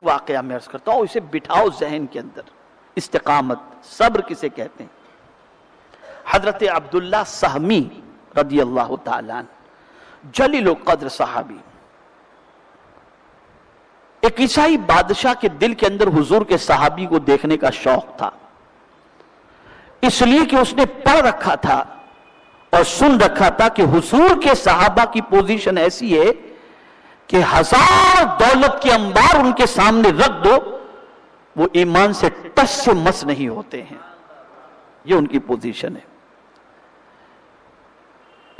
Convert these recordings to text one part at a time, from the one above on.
واقعہ میں عرض کرتا ہوں، اسے بٹھاؤ ذہن کے اندر۔ استقامت، صبر کسے کہتے ہیں؟ حضرت عبداللہ سہمی رضی اللہ تعالیٰ عنہ، جلیل القدر صحابی، ایک عیسائی بادشاہ کے دل کے اندر حضور کے صحابی کو دیکھنے کا شوق تھا، اس لیے کہ اس نے پڑھ رکھا تھا اور سن رکھا تھا کہ حضور کے صحابہ کی پوزیشن ایسی ہے کہ 1000 دولت کے انبار ان کے سامنے رکھ دو، وہ ایمان سے ٹس سے مس نہیں ہوتے ہیں، یہ ان کی پوزیشن ہے۔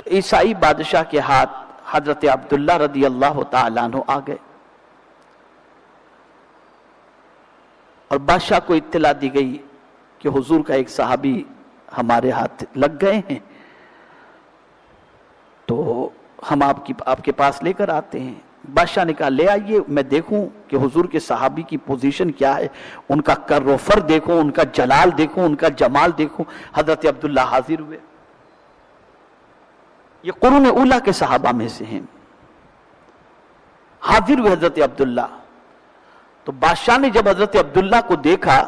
عیسائی بادشاہ کے ہاتھ حضرت عبداللہ رضی اللہ تعالیٰ عنہ آ گئے اور بادشاہ کو اطلاع دی گئی کہ حضور کا ایک صحابی ہمارے ہاتھ لگ گئے ہیں، تو ہم آپ کے پاس لے کر آتے ہیں۔ بادشاہ نے کہا لے آئیے، میں دیکھوں کہ حضور کے صحابی کی پوزیشن کیا ہے، ان کا کر و فر دیکھوں، ان کا جلال دیکھوں، ان کا جمال دیکھوں۔ حضرت عبداللہ حاضر ہوئے، یہ قرون اولیٰ کے صحابہ میں سے ہیں، حاضر ہوئے حضرت عبداللہ۔ تو بادشاہ نے جب حضرت عبداللہ کو دیکھا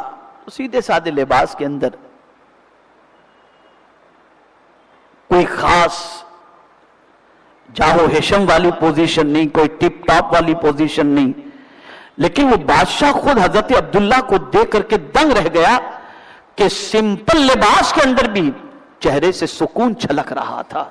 تو سیدھے سادے لباس کے اندر، کوئی خاص جاہو حشم والی پوزیشن نہیں، کوئی ٹپ ٹاپ والی پوزیشن نہیں، لیکن وہ بادشاہ خود حضرت عبداللہ کو دیکھ کر کے دنگ رہ گیا کہ سمپل لباس کے اندر بھی چہرے سے سکون چھلک رہا تھا،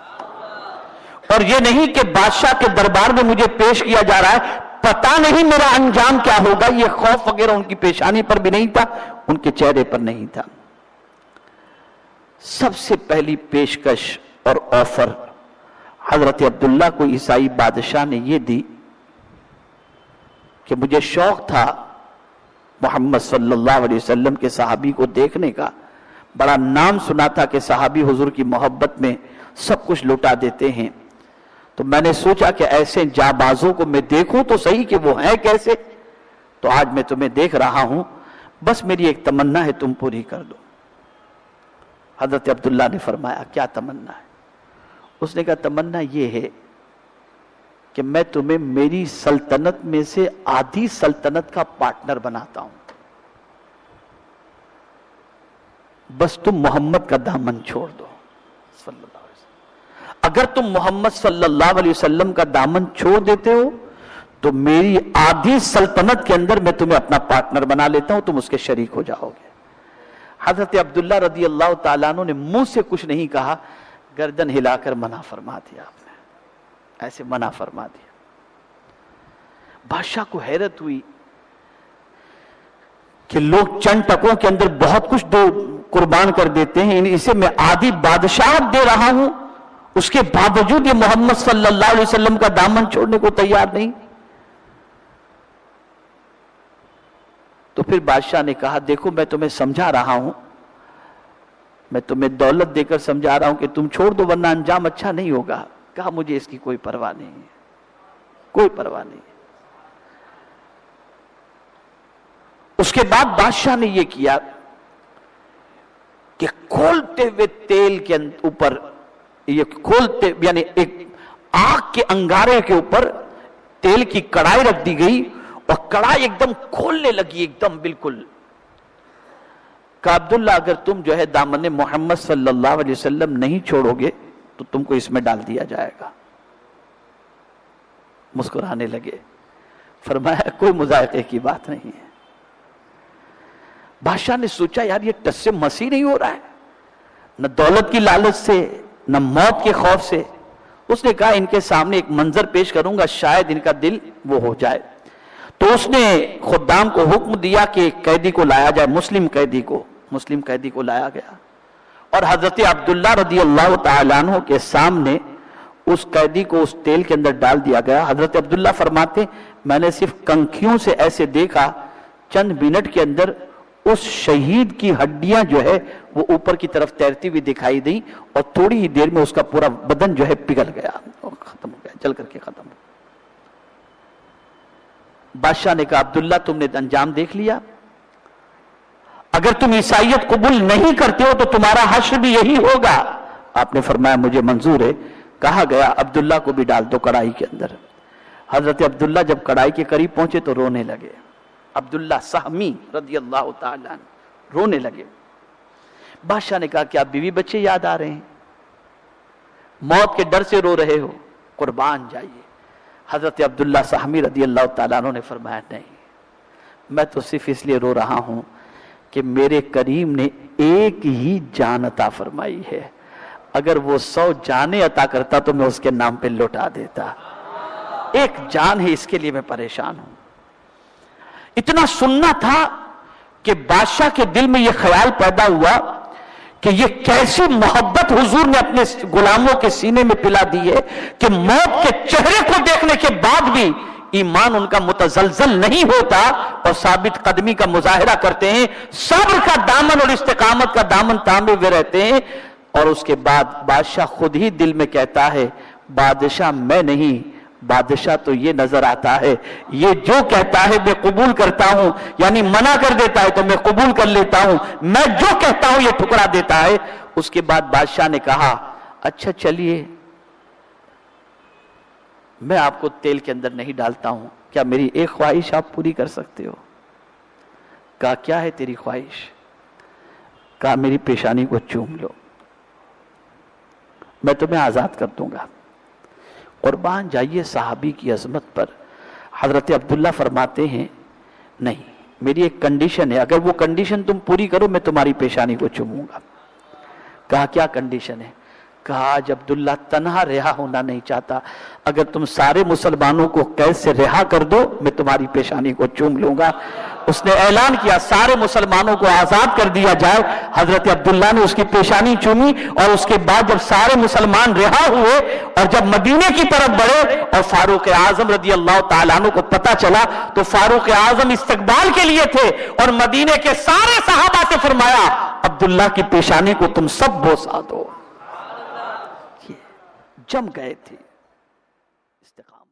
اور یہ نہیں کہ بادشاہ کے دربار میں مجھے پیش کیا جا رہا ہے، پتہ نہیں میرا انجام کیا ہوگا، یہ خوف وغیرہ ان کی پیشانی پر بھی نہیں تھا، ان کے چہرے پر نہیں تھا۔ سب سے پہلی پیشکش اور آفر حضرت عبداللہ کو عیسائی بادشاہ نے یہ دی کہ مجھے شوق تھا محمد صلی اللہ علیہ وسلم کے صحابی کو دیکھنے کا، بڑا نام سنا تھا کہ صحابی حضور کی محبت میں سب کچھ لٹا دیتے ہیں، تو میں نے سوچا کہ ایسے جانبازوں کو میں دیکھوں تو صحیح کہ وہ ہیں کیسے، تو آج میں تمہیں دیکھ رہا ہوں، بس میری ایک تمنا ہے تم پوری کر دو۔ حضرت عبداللہ نے فرمایا کیا تمنا ہے؟ اس نے کہا تمنا یہ ہے کہ میں تمہیں میری سلطنت میں سے آدھی سلطنت کا پارٹنر بناتا ہوں، بس تم محمد کا دامن چھوڑ دو صلی اللہ علیہ وسلم۔ اگر تم محمد صلی اللہ علیہ وسلم کا دامن چھوڑ دیتے ہو تو میری آدھی سلطنت کے اندر میں تمہیں اپنا پارٹنر بنا لیتا ہوں، تم اس کے شریک ہو جاؤ گے۔ حضرت عبداللہ رضی اللہ تعالیٰ عنہ نے منہ سے کچھ نہیں کہا، گردن ہلا کر منع فرما دیا، آپ نے ایسے منع فرما دیا۔ بادشاہ کو حیرت ہوئی کہ لوگ چند ٹکوں کے اندر بہت کچھ قربان کر دیتے ہیں، اسے میں آدھی بادشاہت دے رہا ہوں، اس کے باوجود یہ محمد صلی اللہ علیہ وسلم کا دامن چھوڑنے کو تیار نہیں۔ تو پھر بادشاہ نے کہا دیکھو میں تمہیں سمجھا رہا ہوں، میں تمہیں دولت دے کر سمجھا رہا ہوں کہ تم چھوڑ دو ورنہ انجام اچھا نہیں ہوگا۔ کہا مجھے اس کی کوئی پرواہ نہیں ہے، کوئی پرواہ نہیں ہے۔ اس کے بعد بادشاہ نے یہ کیا کہ کھولتے ہوئے تیل کے اوپر، یہ کھولتے یعنی ایک آگ کے انگارے کے اوپر تیل کی کڑائی رکھ دی گئی اور کڑائی ایک دم کھولنے لگی، ایک دم بالکل۔ کہ عبداللہ اگر تم جو ہے دامن محمد صلی اللہ علیہ وسلم نہیں چھوڑو گے تو تم کو اس میں ڈال دیا جائے گا۔ مسکرانے لگے، فرمایا کوئی مذائقے کی بات نہیں ہے۔ بادشاہ نے سوچا یار یہ ٹس سے مسی نہیں ہو رہا ہے، نہ دولت کی لالچ سے نہ موت کے خوف سے۔ اس نے کہا ان کے سامنے ایک منظر پیش کروں گا، شاید ان کا دل وہ ہو جائے۔ تو اس نے خدام کو حکم دیا کہ ایک قیدی کو لایا جائے، مسلم قیدی کو لایا گیا، اور حضرت عبداللہ رضی اللہ تعالیٰ عنہ کے سامنے اس قیدی کو اس تیل کے اندر ڈال دیا گیا۔ حضرت عبداللہ فرماتے میں نے صرف کنکھیوں سے ایسے دیکھا، چند منٹ کے اندر اس شہید کی ہڈیاں جو ہے وہ اوپر کی طرف تیرتی ہوئی دکھائی دیں، اور تھوڑی ہی دیر میں اس کا پورا بدن جو ہے پگھل گیا اور ختم ہو گیا، جل کر کے ختم ہو گیا۔ بادشاہ نے کہا عبداللہ تم نے انجام دیکھ لیا، اگر تم عیسائیت قبول نہیں کرتے ہو تو تمہارا حشر بھی یہی ہوگا۔ آپ نے فرمایا مجھے منظور ہے۔ کہا گیا عبداللہ کو بھی ڈال دو کڑائی کے اندر۔ حضرت عبداللہ جب کڑائی کے قریب پہنچے تو رونے لگے، عبداللہ سہمی رضی اللہ تعالیٰ عنہ رونے لگے. بادشاہ نے کہا کیا بیوی بچے یاد آ رہے ہیں؟ موت کے ڈر سے رو رہے ہو؟ قربان جائیے. حضرت عبداللہ سہمی رضی اللہ تعالیٰ عنہ نے فرمایا نہیں، میں تو صرف اس لیے رو رہا ہوں کہ میرے کریم نے ایک ہی جان عطا فرمائی ہے، اگر وہ 100 جانیں عطا کرتا تو میں اس کے نام پہ لوٹا دیتا. ایک جان ہے، اس کے لیے میں پریشان ہوں. اتنا سننا تھا کہ بادشاہ کے دل میں یہ خیال پیدا ہوا کہ یہ کیسی محبت حضور نے اپنے غلاموں کے سینے میں پلا دی ہے کہ موت کے چہرے کو دیکھنے کے بعد بھی ایمان ان کا متزلزل نہیں ہوتا اور ثابت قدمی کا مظاہرہ کرتے ہیں، صبر کا دامن اور استقامت کا دامن تھامے ہوئے رہتے ہیں. اور اس کے بعد بادشاہ خود ہی دل میں کہتا ہے بادشاہ میں نہیں، بادشاہ تو یہ نظر آتا ہے یہ جو کہتا ہے میں قبول کرتا ہوں، یعنی منع کر دیتا ہے تو میں قبول کر لیتا ہوں، میں جو کہتا ہوں یہ ٹھکرا دیتا ہے. اس کے بعد بادشاہ نے کہا اچھا چلیے میں آپ کو تیل کے اندر نہیں ڈالتا ہوں، کیا میری ایک خواہش آپ پوری کر سکتے ہو؟ کہا کیا ہے تیری خواہش؟ کہا میری پیشانی کو چوم لو، میں تمہیں آزاد کر دوں گا. قربان جائیے صحابی کی عظمت پر. حضرت عبداللہ فرماتے ہیں نہیں، میری ایک کنڈیشن ہے، اگر وہ کنڈیشن تم پوری کرو میں تمہاری پیشانی کو چوموں گا. کہا کیا کنڈیشن ہے؟ کہا آج عبداللہ تنہا رہا ہونا نہیں چاہتا، اگر تم سارے مسلمانوں کو قید سے رہا کر دو میں تمہاری پیشانی کو چوم لوں گا. اس نے اعلان کیا سارے مسلمانوں کو آزاد کر دیا جائے. حضرت عبداللہ نے اس کی پیشانی چومی اور اس کے بعد جب سارے مسلمان رہا ہوئے اور جب مدینے کی طرف بڑھے اور فاروق اعظم رضی اللہ تعالیٰ عنہ کو پتہ چلا تو فاروق اعظم استقبال کے لیے تھے اور مدینے کے سارے صحابہ سے فرمایا عبداللہ کی پیشانی کو تم سب بوسا دو. جم گئے تھے استقامت.